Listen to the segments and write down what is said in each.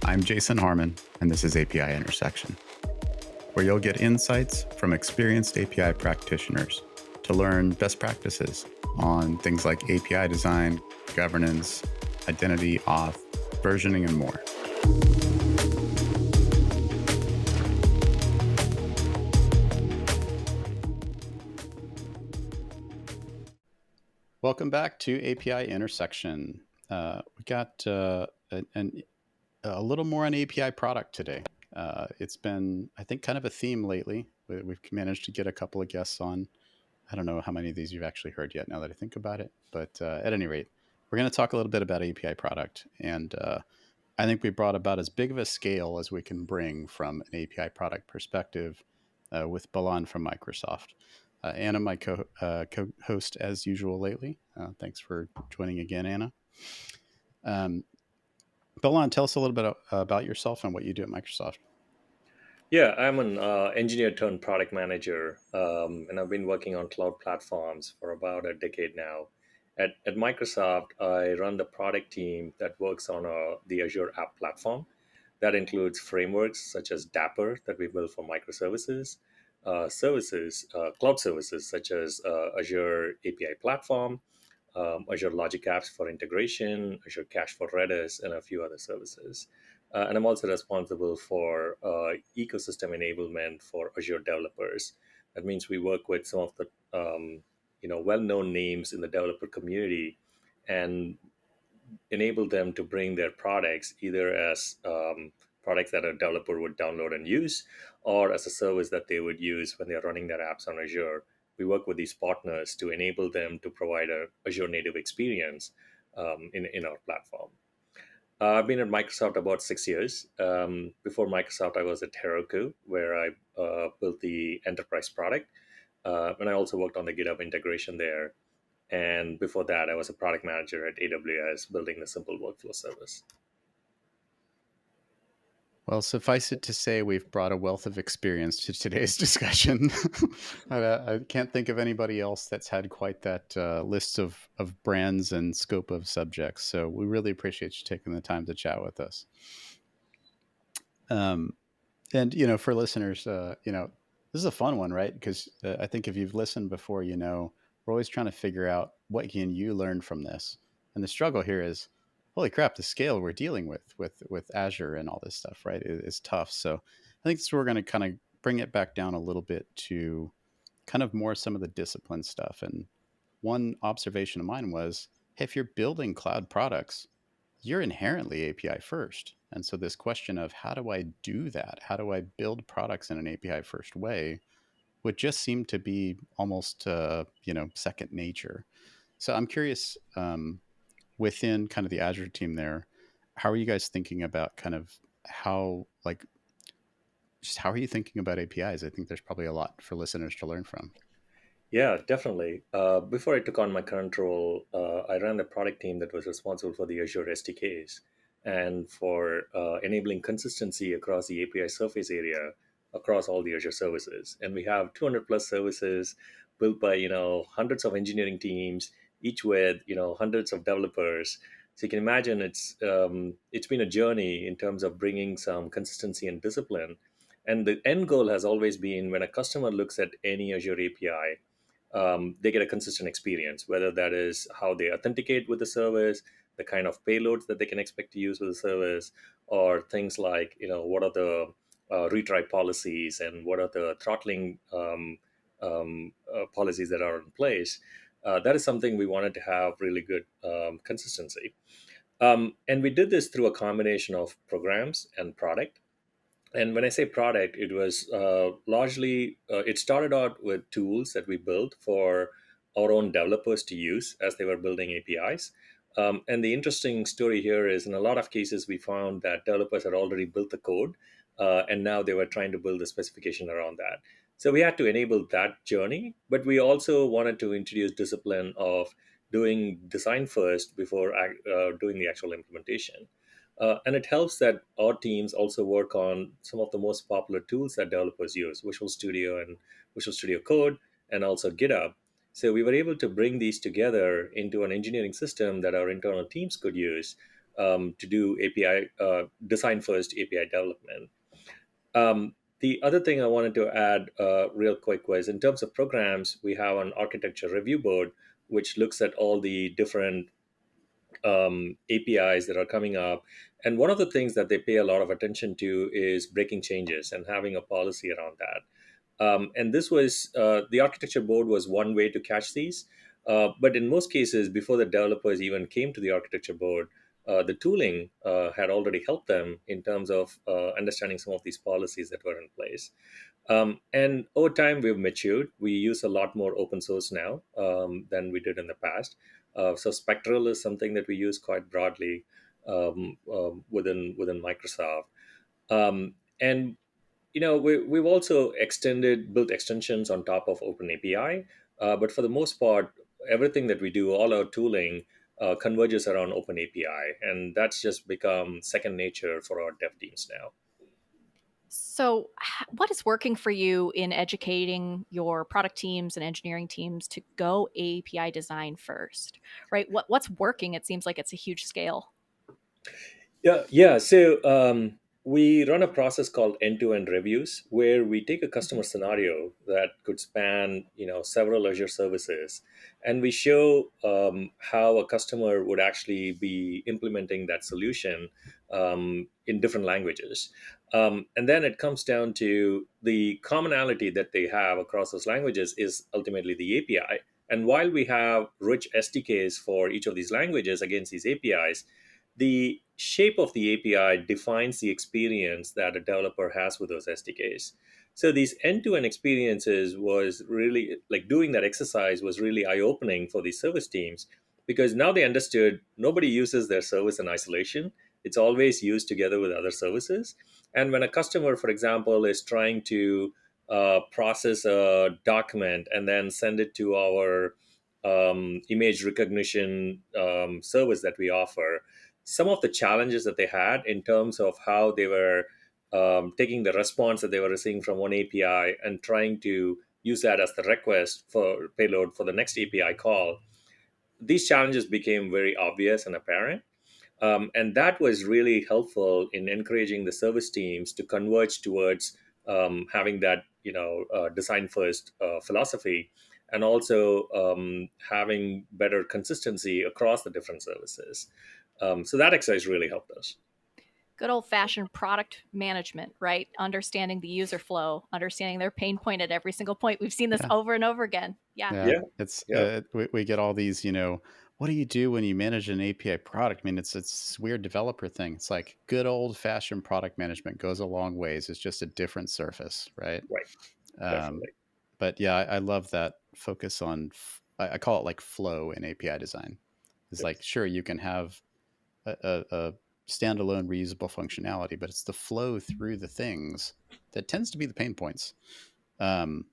I'm Jason Harmon, and this is API Intersection, where you'll get insights from experienced API practitioners to learn best practices on things like API design, governance, identity, auth, versioning, and more. Welcome back to API Intersection. We got a little more on API product today. It's been, I think, kind of a theme lately. We've managed to get a couple of guests on. I don't know how many of these you've actually heard yet now that I think about it. But at any rate, we're going to talk a little bit about API product. And I think we brought about as big of a scale as we can bring from an API product perspective with Balan from Microsoft. Anna, my co-host as usual lately. Thanks for joining again, Anna. Balan, tell us a little bit about yourself and what you do at Microsoft. Yeah, I'm an engineer turned product manager, and I've been working on cloud platforms for about a decade now. At Microsoft, I run the product team that works on the Azure App Platform. That includes frameworks such as Dapper that we build for microservices, cloud services such as Azure API Platform, Azure Logic Apps for integration, Azure Cache for Redis, and a few other services. And I'm also responsible for ecosystem enablement for Azure developers. That means we work with some of the well-known names in the developer community and enable them to bring their products either as products that a developer would download and use, or as a service that they would use when they're running their apps on Azure. We work with these partners to enable them to provide a Azure native experience in our platform. I've been at Microsoft about 6 years. Before Microsoft, I was at Heroku, where I built the enterprise product. And I also worked on the GitHub integration there. And before that, I was a product manager at AWS, building the simple workflow service. Well, suffice it to say, we've brought a wealth of experience to today's discussion. I can't think of anybody else that's had quite that list of brands and scope of subjects. So we really appreciate you taking the time to chat with us. And for listeners, this is a fun one, right? Because I think if you've listened before, we're always trying to figure out what can you learn from this. And the struggle here is, holy crap, the scale we're dealing with Azure and all this stuff, right, is tough. So I think that's where we're going to kind of bring it back down a little bit to kind of more some of the discipline stuff. And one observation of mine was, hey, if you're building cloud products, you're inherently API first. And so this question of how do I do that? How do I build products in an API first way would just seem to be almost, second nature. So I'm curious, within kind of the Azure team there, how are you guys thinking about kind of how are you thinking about APIs? I think there's probably a lot for listeners to learn from. Yeah, definitely. Before I took on my current role, I ran the product team that was responsible for the Azure SDKs and for enabling consistency across the API surface area across all the Azure services. And we have 200 plus services built by hundreds of engineering teams, each with hundreds of developers. So you can imagine it's been a journey in terms of bringing some consistency and discipline. And the end goal has always been when a customer looks at any Azure API, they get a consistent experience, whether that is how they authenticate with the service, the kind of payloads that they can expect to use with the service, or things like, what are the retry policies and what are the throttling policies that are in place. That is something we wanted to have really good consistency. And we did this through a combination of programs and product. And when I say product, it was largely, it started out with tools that we built for our own developers to use as they were building APIs. And the interesting story here is in a lot of cases, we found that developers had already built the code and now they were trying to build the specification around that. So we had to enable that journey, but we also wanted to introduce discipline of doing design first before doing the actual implementation. And it helps that our teams also work on some of the most popular tools that developers use, Visual Studio and Visual Studio Code, and also GitHub. So we were able to bring these together into an engineering system that our internal teams could use to do API design first API development. The other thing I wanted to add real quick was in terms of programs, we have an architecture review board which looks at all the different APIs that are coming up. And one of the things that they pay a lot of attention to is breaking changes and having a policy around that. And this was the architecture board was one way to catch these. But in most cases, before the developers even came to the architecture board, the tooling had already helped them in terms of understanding some of these policies that were in place. And over time, we've matured. We use a lot more open source now than we did in the past. So Spectral is something that we use quite broadly within Microsoft. And we've also built extensions on top of OpenAPI. But for the most part, everything that we do, all our tooling converges around OpenAPI, and that's just become second nature for our dev teams now. So, what is working for you in educating your product teams and engineering teams to go API design first? Right? What's working? It seems like it's a huge scale. Yeah. So we run a process called end-to-end reviews, where we take a customer scenario that could span, several Azure services, and we show how a customer would actually be implementing that solution in different languages. And then it comes down to the commonality that they have across those languages is ultimately the API. And while we have rich SDKs for each of these languages against these APIs, the shape of the API defines the experience that a developer has with those SDKs. So these end-to-end experiences was really like doing that exercise was really eye-opening for these service teams, because now they understood nobody uses their service in isolation. It's always used together with other services. And when a customer, for example, is trying to process a document and then send it to our image recognition service that we offer, some of the challenges that they had in terms of how they were taking the response that they were receiving from one API and trying to use that as the request for payload for the next API call, these challenges became very obvious and apparent. And that was really helpful in encouraging the service teams to converge towards having that, design first philosophy, and also having better consistency across the different services. So that exercise really helped us. Good old fashioned product management, right? Understanding the user flow, understanding their pain point at every single point. We've seen this Yeah. over and over again. Yeah. Yeah. Yeah, It's yeah, we get all these, what do you do when you manage an API product? I mean, it's this weird developer thing. It's like good old fashioned product management goes a long ways. It's just a different surface, right? right, Um, definitely. but yeah, I love that focus on. I call it like flow in API design. It's Yes. like sure you can have a standalone reusable functionality, but it's the flow through the things that tends to be the pain points. Um,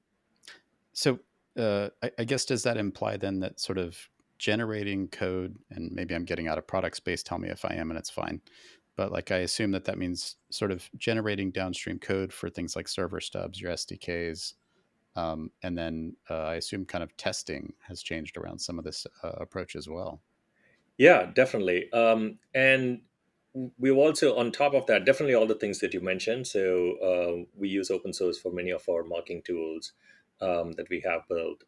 so I guess does that imply then that sort of generating code, and maybe I'm getting out of product space, tell me if I am and it's fine, but like I assume that that means sort of generating downstream code for things like server stubs, your SDKs, and then I assume kind of testing has changed around some of this approach as well. Yeah, definitely. And we've also, on top of that, definitely all the things that you mentioned. So we use open source for many of our marking tools that we have built.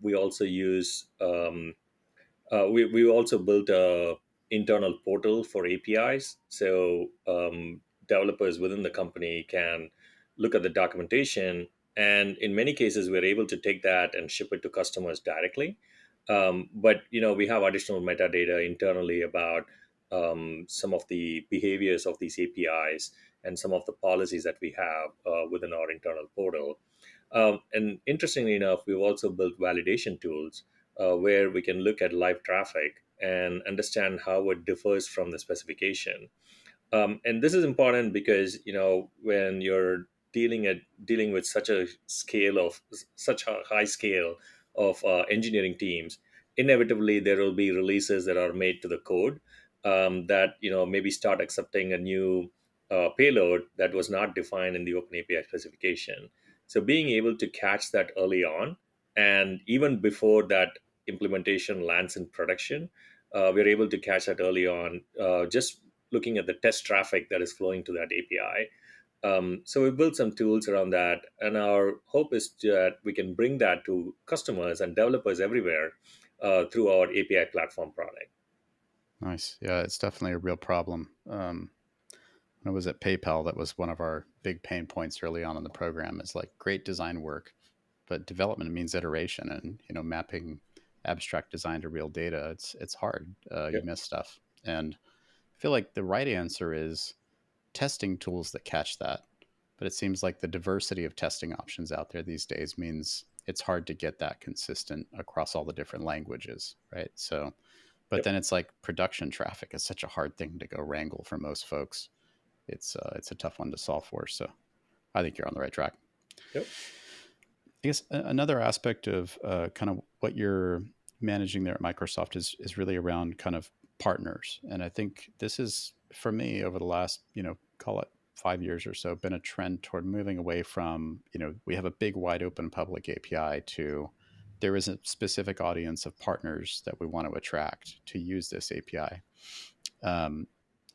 We also use we also built a internal portal for APIs, so developers within the company can look at the documentation, and in many cases, we're able to take that and ship it to customers directly. But we have additional metadata internally about some of the behaviors of these APIs and some of the policies that we have within our internal portal. And interestingly enough, we've also built validation tools where we can look at live traffic and understand how it differs from the specification. And this is important because when you're dealing with such a high scale of engineering teams, inevitably there will be releases that are made to the code that maybe start accepting a new payload that was not defined in the OpenAPI specification. So being able to catch that early on, and even before that implementation lands in production, we're able to catch that early on, just looking at the test traffic that is flowing to that API. So we built some tools around that, and our hope is that we can bring that to customers and developers everywhere through our API platform product. Nice. Yeah, it's definitely a real problem. When I was at PayPal, that was one of our big pain points early on in the program. Is like great design work, but development means iteration, and mapping abstract design to real data. It's hard. You Yep. miss stuff, and I feel like the right answer is testing tools that catch that. But it seems like the diversity of testing options out there these days means it's hard to get that consistent across all the different languages, right? So, but Yep. then it's like production traffic is such a hard thing to go wrangle for most folks. It's a tough one to solve for. So I think you're on the right track. Yep. I guess another aspect of kind of what you're managing there at Microsoft is really around kind of partners, and I think this is for me over the last call it 5 years or so been a trend toward moving away from we have a big wide open public API to there is a specific audience of partners that we want to attract to use this API. Um,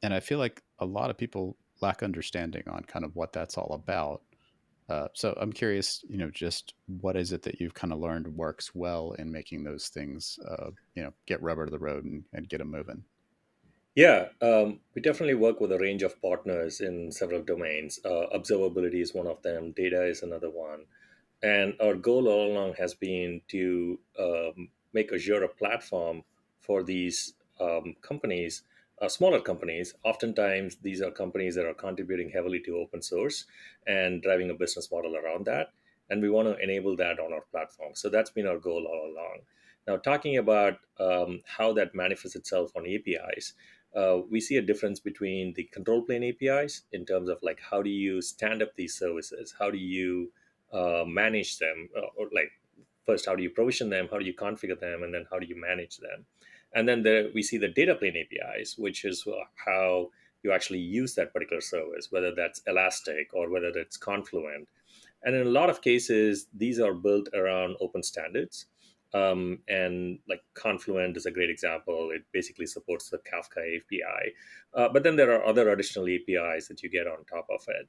and I feel like a lot of people lack understanding on kind of what that's all about. So I'm curious, just what is it that you've kind of learned works well in making those things, get rubber to the road and get them moving? Yeah, we definitely work with a range of partners in several domains. Observability is one of them, data is another one. And our goal all along has been to make Azure a platform for these companies, smaller companies. Oftentimes, these are companies that are contributing heavily to open source and driving a business model around that. And we want to enable that on our platform. So that's been our goal all along. Now, talking about how that manifests itself on APIs, we see a difference between the control plane APIs in terms of like how do you stand up these services, how do you manage them, or like first how do you provision them, how do you configure them, and then how do you manage them. And then we see the data plane APIs, which is how you actually use that particular service, whether that's Elastic or whether it's Confluent. And in a lot of cases, these are built around open standards. And like Confluent is a great example. It basically supports the Kafka API. But then there are other additional APIs that you get on top of it.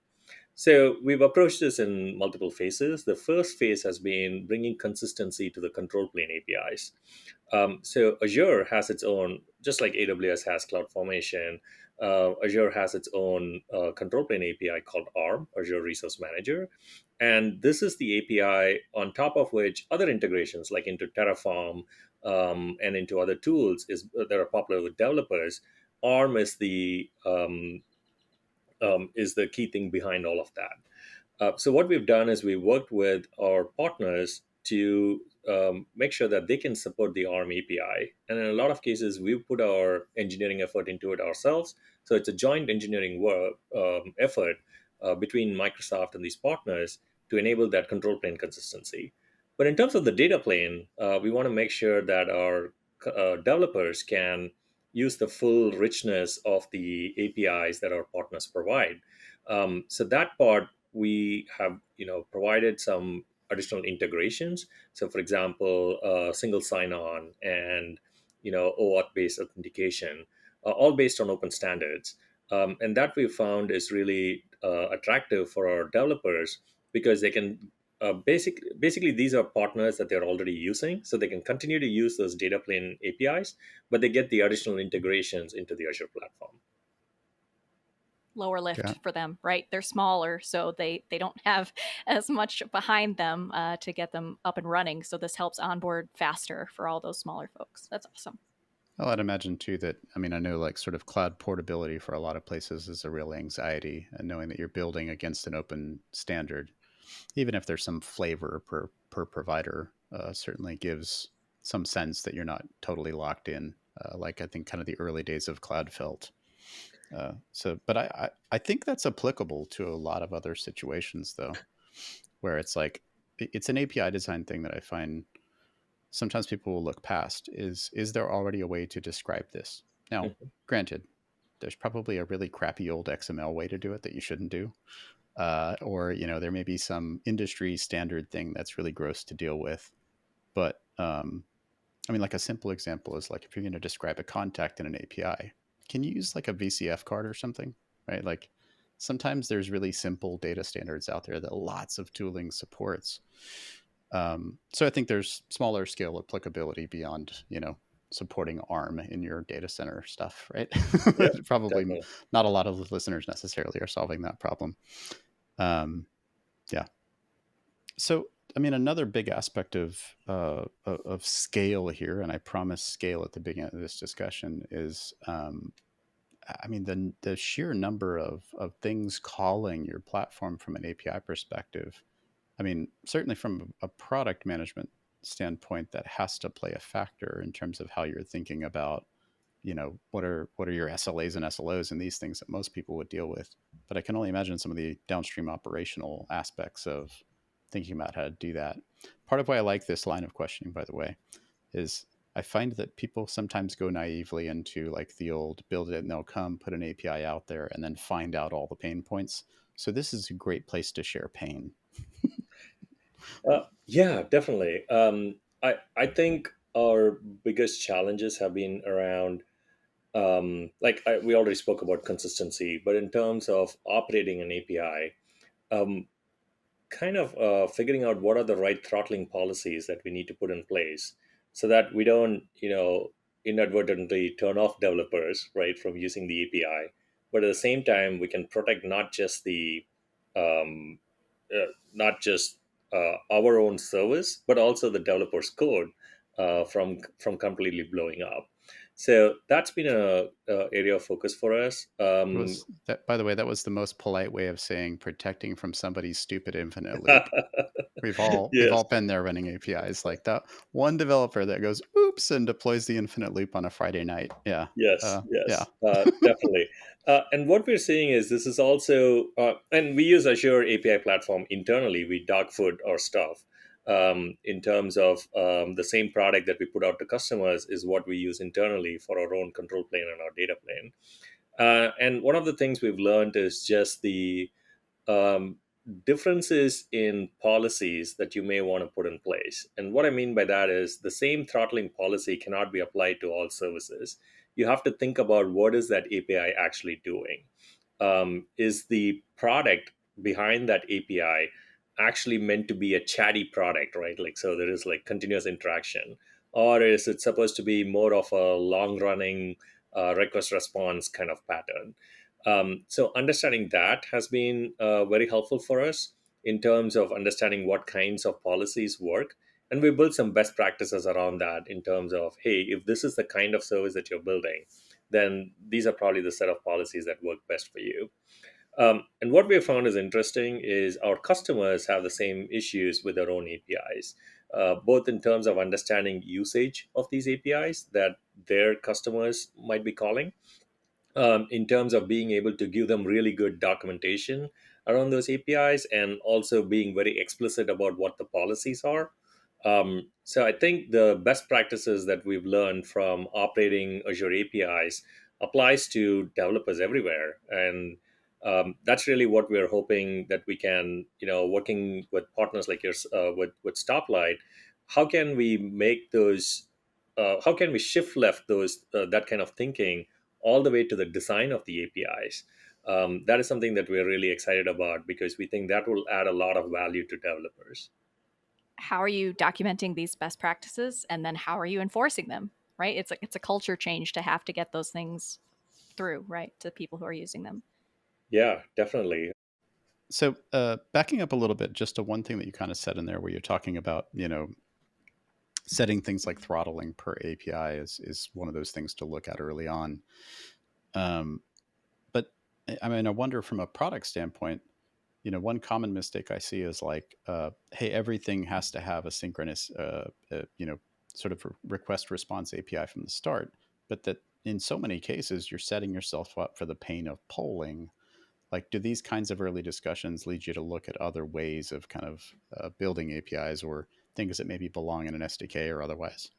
So we've approached this in multiple phases. The first phase has been bringing consistency to the control plane APIs. So Azure has its own, just like AWS has CloudFormation, Azure has its own control plane API called ARM, Azure Resource Manager. And this is the API on top of which other integrations like into Terraform and into other tools that are popular with developers. ARM is the key thing behind all of that. So what we've done is we worked with our partners to make sure that they can support the ARM API. And in a lot of cases, we've put our engineering effort into it ourselves. So it's a joint engineering work effort between Microsoft and these partners to enable that control plane consistency. But in terms of the data plane, we want to make sure that our developers can use the full richness of the APIs that our partners provide. So that part we have provided some additional integrations. So for example, single sign-on and OAuth based authentication, all based on open standards. And that we found is really attractive for our developers because they can basically these are partners that they're already using, so they can continue to use those data plane APIs, but they get the additional integrations into the Azure platform. Lower lift Yeah. for them, right? They're smaller, so they don't have as much behind them to get them up and running. So this helps onboard faster for all those smaller folks. That's awesome. Well, I'd imagine too that, I mean, I know like sort of cloud portability for a lot of places is a real anxiety, and knowing that you're building against an open standard, even if there's some flavor per provider, certainly gives some sense that you're not totally locked in, like I think kind of the early days of cloud felt. But I think that's applicable to a lot of other situations though, where it's like it's an API design thing that I find sometimes people will look past is there already a way to describe this? Now, Mhm. granted, there's probably a really crappy old XML way to do it that you shouldn't do. Or, there may be some industry standard thing that's really gross to deal with. But I mean, like a simple example is like if you're going to describe a contact in an API, can you use like a VCF card or something, right? Like sometimes there's really simple data standards out there that lots of tooling supports. So I think there's smaller scale applicability beyond, supporting ARM in your data center stuff, right? Yeah, Probably definitely. not a lot of the listeners necessarily are solving that problem. Um, yeah. So, I mean, another big aspect of scale here, and I promise scale at the beginning of this discussion, is I mean, the sheer number of things calling your platform from an API perspective. I mean, certainly from a product management standpoint, that has to play a factor in terms of how you're thinking about, what are your SLAs and SLOs and these things that most people would deal with. But I can only imagine some of the downstream operational aspects of thinking about how to do that. Part of why I like this line of questioning, by the way, is I find that people sometimes go naively into like the old build it and they'll come, put an API out there, and then find out all the pain points. So this is a great place to share pain. Yeah, definitely. I think our biggest challenges have been around, we already spoke about consistency, but in terms of operating an API, um, kind of figuring out what are the right throttling policies that we need to put in place so that we don't, inadvertently turn off developers, right, from using the API. But at the same time, we can protect um, not just our own service, but also the developer's code from completely blowing up. So that's been a area of focus for us. It was that, by the way, that was the most polite way of saying protecting from somebody's stupid infinite loop. We've all Yes. been there running APIs like that. One developer that goes oops and deploys the infinite loop on a Friday night. Yeah. Yes, Yeah. yes, definitely. And what we're seeing is this is also, and we use Azure API platform internally. We dogfood our stuff in terms of the same product that we put out to customers is what we use internally for our own control plane and our data plane. And one of the things we've learned is just the um, differences in policies that you may want to put in place. And what I mean by that is the same throttling policy cannot be applied to all services. You have to think about what is that API actually doing. Is the product behind that API actually meant to be a chatty product, right? Like, so there is like continuous interaction, or is it supposed to be more of a long running request response kind of pattern? So understanding that has been very helpful for us in terms of understanding what kinds of policies work. And we built some best practices around that in terms of, hey, if this is the kind of service that you're building, then these are probably the set of policies that work best for you. And what we have found is interesting is our customers have the same issues with their own APIs, both in terms of understanding usage of these APIs that their customers might be calling, in terms of being able to give them really good documentation around those APIs and also being very explicit about what the policies are. So I think the best practices that we've learned from operating Azure APIs applies to developers everywhere. And that's really what we're hoping that we can, working with partners like yours, with Stoplight, how can we make those, how can we shift left those, that kind of thinking all the way to the design of the APIs. That is something that we're really excited about because we think that will add a lot of value to developers. How are you documenting these best practices, and then how are you enforcing them? Right? It's a culture change to have to get those things through, right, to people who are using them. Yeah, definitely. So backing up a little bit, just to one thing that you kind of said in there where you're talking about, setting things like throttling per API is one of those things to look at early on. Um, but I mean, I wonder from a product standpoint, one common mistake I see is like, hey, everything has to have a synchronous, sort of request response API from the start. But that in so many cases, you're setting yourself up for the pain of polling. Like, do these kinds of early discussions lead you to look at other ways of kind of building APIs or things that maybe belong in an SDK or otherwise?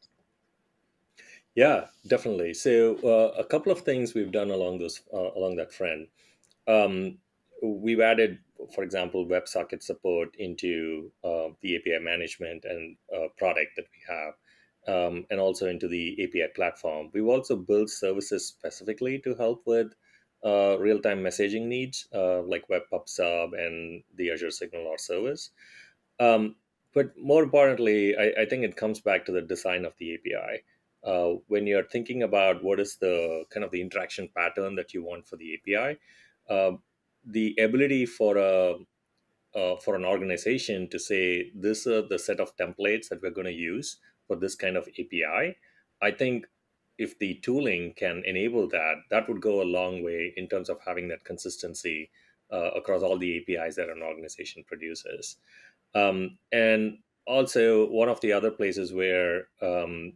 Yeah, definitely. So a couple of things we've done along that trend. Um, we've added, for example, WebSocket support into the API management and product that we have. and also into the API platform. We've also built services specifically to help with real-time messaging needs, like Webpack Sub and the Azure Signal or service. Um, but more importantly, I think it comes back to the design of the API. When you're thinking about what is the kind of the interaction pattern that you want for the API, uh, the ability for an organization to say this are the set of templates that we're going to use for this kind of API. I think if the tooling can enable that, that would go a long way in terms of having that consistency across all the APIs that an organization produces. And also, one of the other places where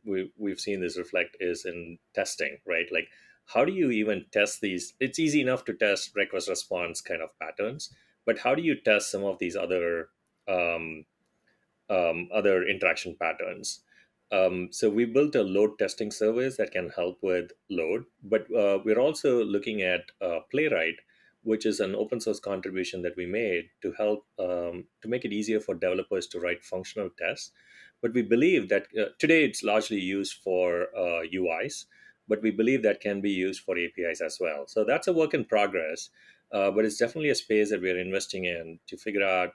we've seen this reflect is in testing, right? Like, how do you even test these? It's easy enough to test request response kind of patterns, but how do you test some of these um, other interaction patterns? So we built a load testing service that can help with load, but we're also looking at Playwright, which is an open source contribution that we made to help to make it easier for developers to write functional tests. But we believe that today it's largely used for UIs, but we believe that can be used for APIs as well. So that's a work in progress, but it's definitely a space that we're investing in to figure out,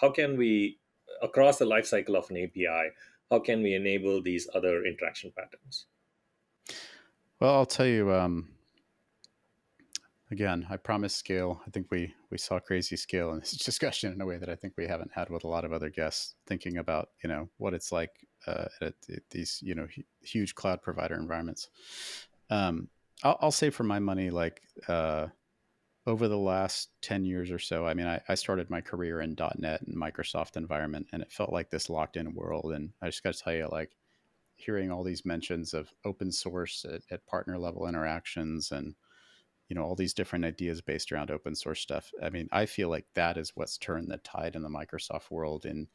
how can we across the life cycle of an API, how can we enable these other interaction patterns? Well, I'll tell you. Again, I promise scale. I think we saw crazy scale in this discussion in a way that I think we haven't had with a lot of other guests. Thinking about what it's like at these huge cloud provider environments. I'll say for my money, like over the last 10 years or so. I mean, I started my career in .NET and Microsoft environment, and it felt like this locked in world. And I just got to tell you, like hearing all these mentions of open source at partner level interactions and all these different ideas based around open source stuff. I mean, I feel like that is what's turned the tide in the Microsoft world in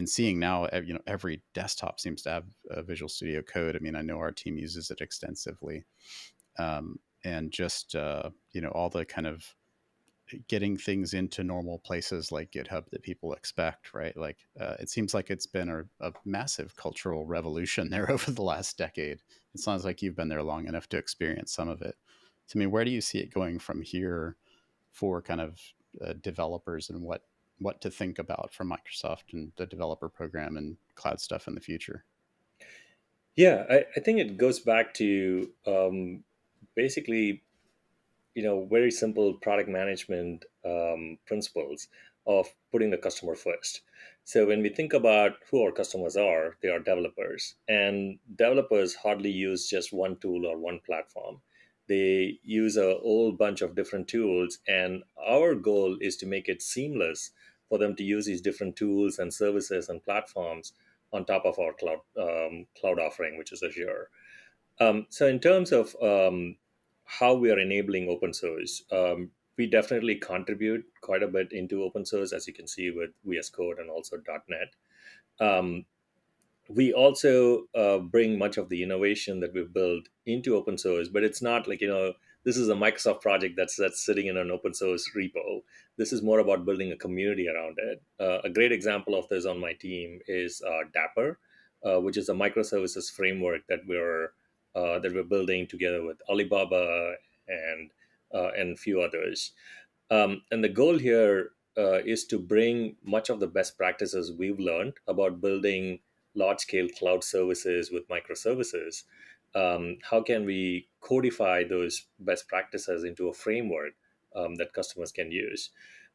seeing now, every desktop seems to have a Visual Studio Code. I mean, I know our team uses it extensively. And just, all the kind of getting things into normal places like GitHub that people expect, right? Like, it seems like it's been a massive cultural revolution there over the last decade. It sounds like you've been there long enough to experience some of it. So, I mean, where do you see it going from here for kind of developers, and what to think about from Microsoft and the developer program and cloud stuff in the future? Yeah, I think it goes back to basically, very simple product management principles of putting the customer first. So when we think about who our customers are, they are developers, and developers hardly use just one tool or one platform. They use a whole bunch of different tools, and our goal is to make it seamless for them to use these different tools and services and platforms on top of our cloud offering, which is Azure. So in terms of how we are enabling open source, we definitely contribute quite a bit into open source, as you can see with VS Code and also .NET. Um, we also bring much of the innovation that we've built into open source, but it's not like, this is a Microsoft project that's sitting in an open source repo. This is more about building a community around it. A great example of this on my team is Dapper, which is a microservices framework that we're building together with Alibaba and a few others. And the goal here is to bring much of the best practices we've learned about building large scale cloud services with microservices. How can we codify those best practices into a framework that customers can use?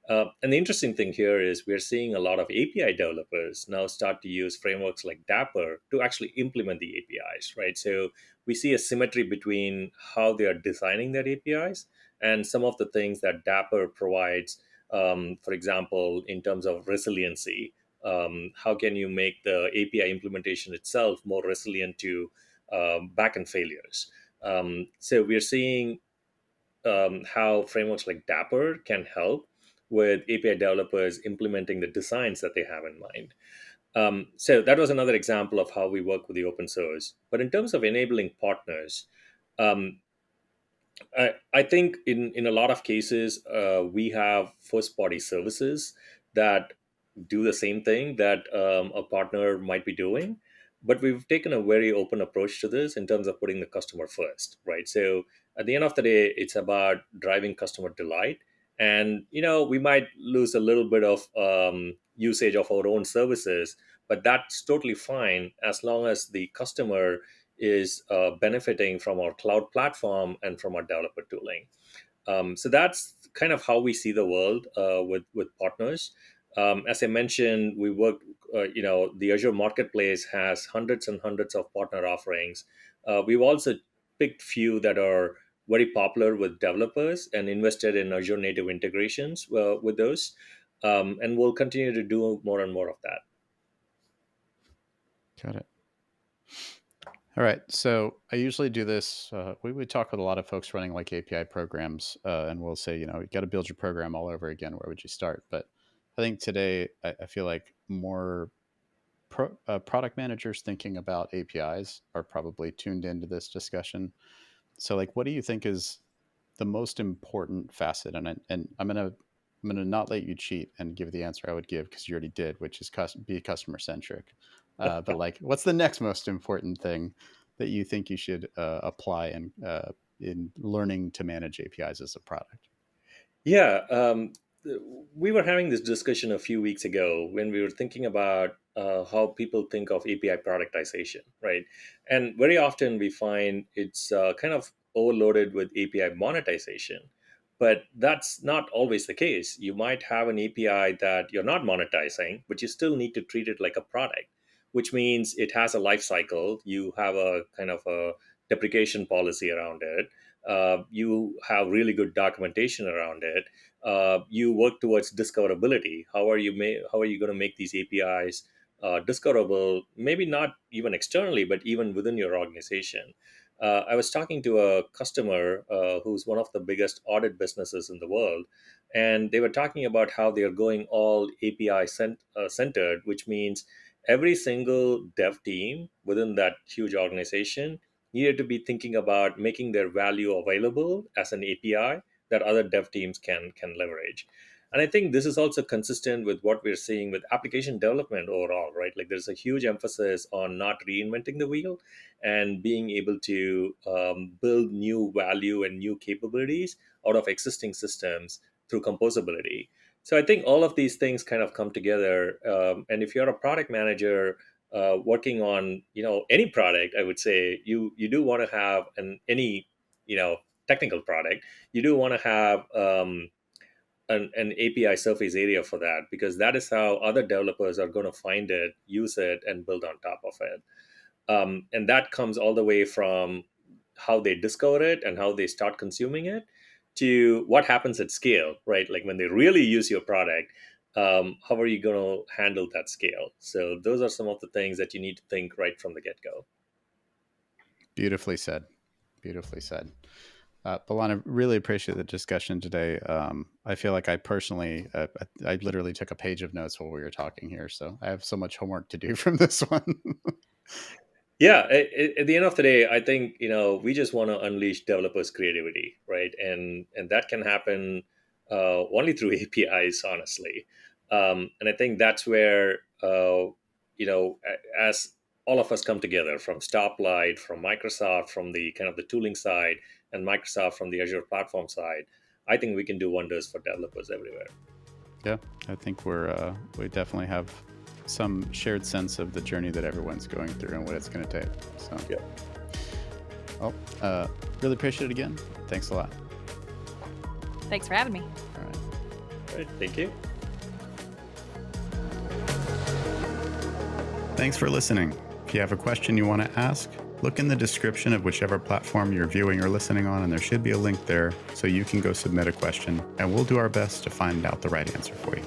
And the interesting thing here is we're seeing a lot of API developers now start to use frameworks like Dapper to actually implement the APIs, right? So we see a symmetry between how they are designing their APIs and some of the things that Dapper provides. For example, in terms of resiliency, how can you make the API implementation itself more resilient to backend failures? So we're seeing how frameworks like Dapper can help with API developers implementing the designs that they have in mind. So that was another example of how we work with the open source. But in terms of enabling partners, um, I think in a lot of cases, we have first party services that do the same thing that a partner might be doing. but we've taken a very open approach to this in terms of putting the customer first, right? So at the end of the day, it's about driving customer delight. And, we might lose a little bit of usage of our own services, but that's totally fine as long as the customer is benefiting from our cloud platform and from our developer tooling. So that's kind of how we see the world with partners. As I mentioned, we work. The Azure Marketplace has hundreds and hundreds of partner offerings. We've also picked few that are very popular with developers and invested in Azure native integrations with those, and we'll continue to do more and more of that. Got it. All right. So I usually do this. We would talk with a lot of folks running like API programs, and we'll say, you got to build your program all over again. Where would you start? But I think today, I feel like more product managers thinking about APIs are probably tuned into this discussion. So, like, what do you think is the most important facet? And I'm gonna not let you cheat and give the answer I would give because you already did, which is be customer centric. But like, what's the next most important thing that you think you should apply in learning to manage APIs as a product? Yeah, we were having this discussion a few weeks ago when we were thinking about how people think of API productization, right? And very often we find it's kind of overloaded with API monetization, but that's not always the case. You might have an API that you're not monetizing, but you still need to treat it like a product, which means it has a life cycle. You have a kind of a deprecation policy around it. You have really good documentation around it. You work towards discoverability. How are you going to make these APIs discoverable? Maybe not even externally, but even within your organization. I was talking to a customer who's one of the biggest audit businesses in the world, and they were talking about how they are going all API centered, which means every single dev team within that huge organization needed to be thinking about making their value available as an API that other dev teams can leverage. And I think this is also consistent with what we're seeing with application development overall, right? Like there's a huge emphasis on not reinventing the wheel and being able to build new value and new capabilities out of existing systems through composability. So I think all of these things kind of come together. And if you're a product manager working on any product, I would say you do want to have any technical product, you do want to have an API surface area for that, because that is how other developers are going to find it, use it, and build on top of it. And that comes all the way from how they discover it and how they start consuming it to what happens at scale, right? Like when they really use your product, how are you going to handle that scale? So those are some of the things that you need to think right from the get-go. Beautifully said. Beautifully said. Balan, I really appreciate the discussion today. I feel like I personally, I literally took a page of notes while we were talking here. So I have so much homework to do from this one. Yeah, at the end of the day, I think we just want to unleash developers' creativity, right? And that can happen only through APIs, honestly. And I think that's where as all of us come together, from Stoplight, from Microsoft, from the kind of the tooling side, and Microsoft from the Azure platform side, I think we can do wonders for developers everywhere. Yeah, I think we definitely have some shared sense of the journey that everyone's going through and what it's going to take. So, yeah. Well, really appreciate it again. Thanks a lot. Thanks for having me. All right. All right. Thank you. Thanks for listening. If you have a question you want to ask, look in the description of whichever platform you're viewing or listening on, and there should be a link there so you can go submit a question, and we'll do our best to find out the right answer for you.